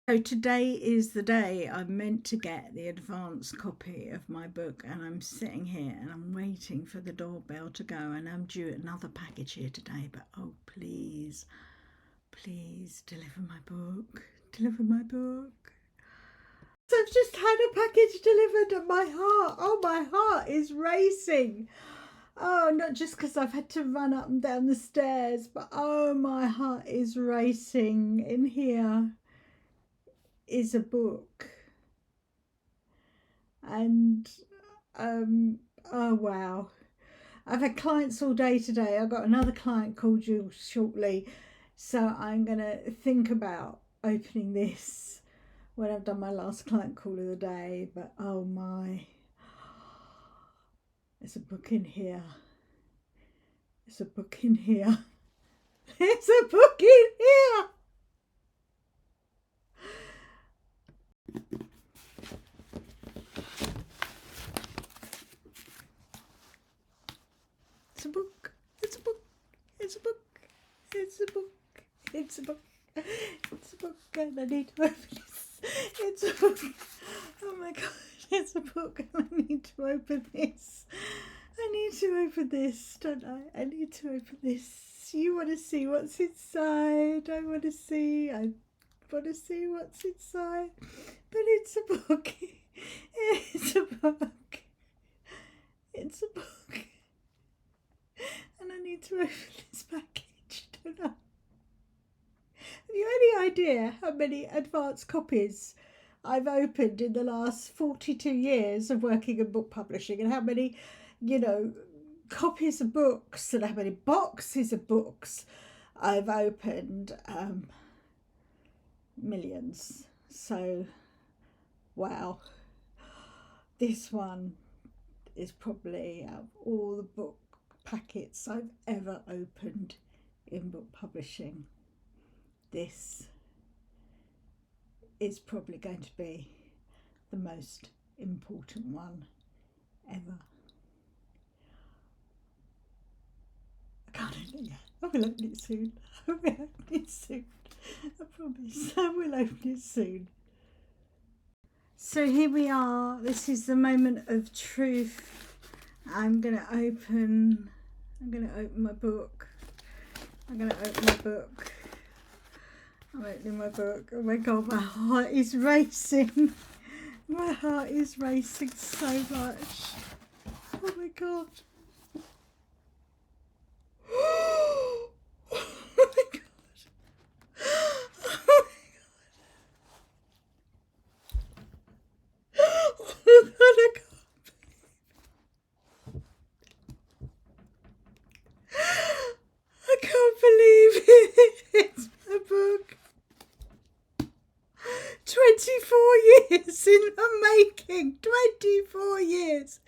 So today is the day I'm meant to get the advance copy of my book, and I'm sitting here and I'm waiting for the doorbell to go, and I'm due another package here today. But oh, please, please deliver my book. Deliver my book. So I've just had a package delivered, and my heart is racing. Oh, not just because I've had to run up and down the stairs, but oh, my heart is racing. In here is a book, and oh wow, I've had clients all day today. I've got another client called you shortly, so I'm gonna think about opening this when I've done my last client call of the day. But oh my, there's a book in here. There's a book in here. There's a book in here. It's a book. It's a book. It's a book. It's a book. It's a book. It's a book, and I need to open this. It's a book. Oh my god, it's a book, and I need to open this. I need to open this, don't I? I need to open this. You want to see what's inside. I want to see. I want to see what's inside. But it's a book. It's a book. It's a book. And I need to open this package, don't I? Have you any idea how many advance copies I've opened in the last 42 years of working in book publishing, and how many, copies of books and how many boxes of books I've opened? Millions. So, wow. This one is probably, out of all the book packets I've ever opened in book publishing, this is probably going to be the most important one ever. I can't open it yet. I will open it soon. I will open it soon. I promise. I will open it soon. So here we are. This is the moment of truth. I'm gonna open my book. I'm opening my book. Oh my god, my heart is racing. My heart is racing so much. Oh my god. Oh my god. Oh my god. I can't believe it. It's my book. 24 years in the making. 24 years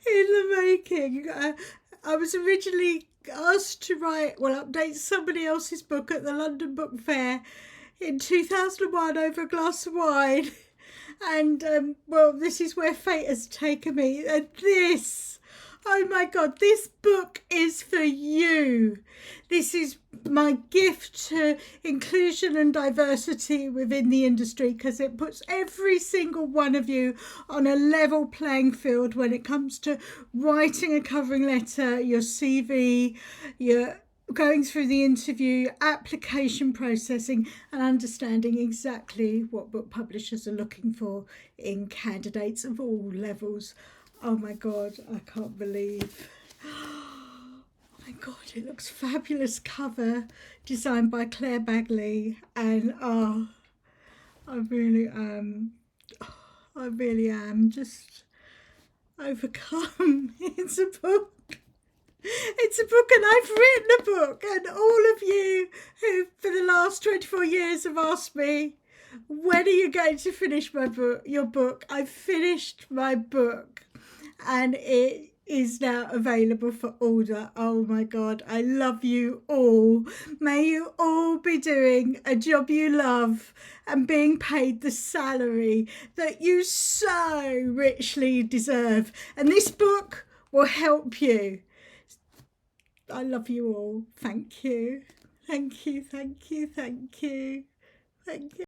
in the making. I was originally asked to update somebody else's book at the London Book Fair in 2001 over a glass of wine. And, this is where fate has taken me. And this, oh my god, this book is for you. This is my gift to inclusion and diversity within the industry, because it puts every single one of you on a level playing field when it comes to writing a covering letter, your CV, your going through the interview, application processing, and understanding exactly what book publishers are looking for in candidates of all levels. Oh my god, I can't believe. Oh my god, it looks fabulous. Cover designed by Claire Bagley, and I really am just overcome. It's a book. It's a book, and I've written a book, and all of you who for the last 24 years have asked me, when are you going to finish your book? I've finished my book, and it is now available for order. Oh my god, I love you all. May you all be doing a job you love and being paid the salary that you so richly deserve. And this book will help you. I love you all. Thank you. Thank you, thank you, thank you. Thank you.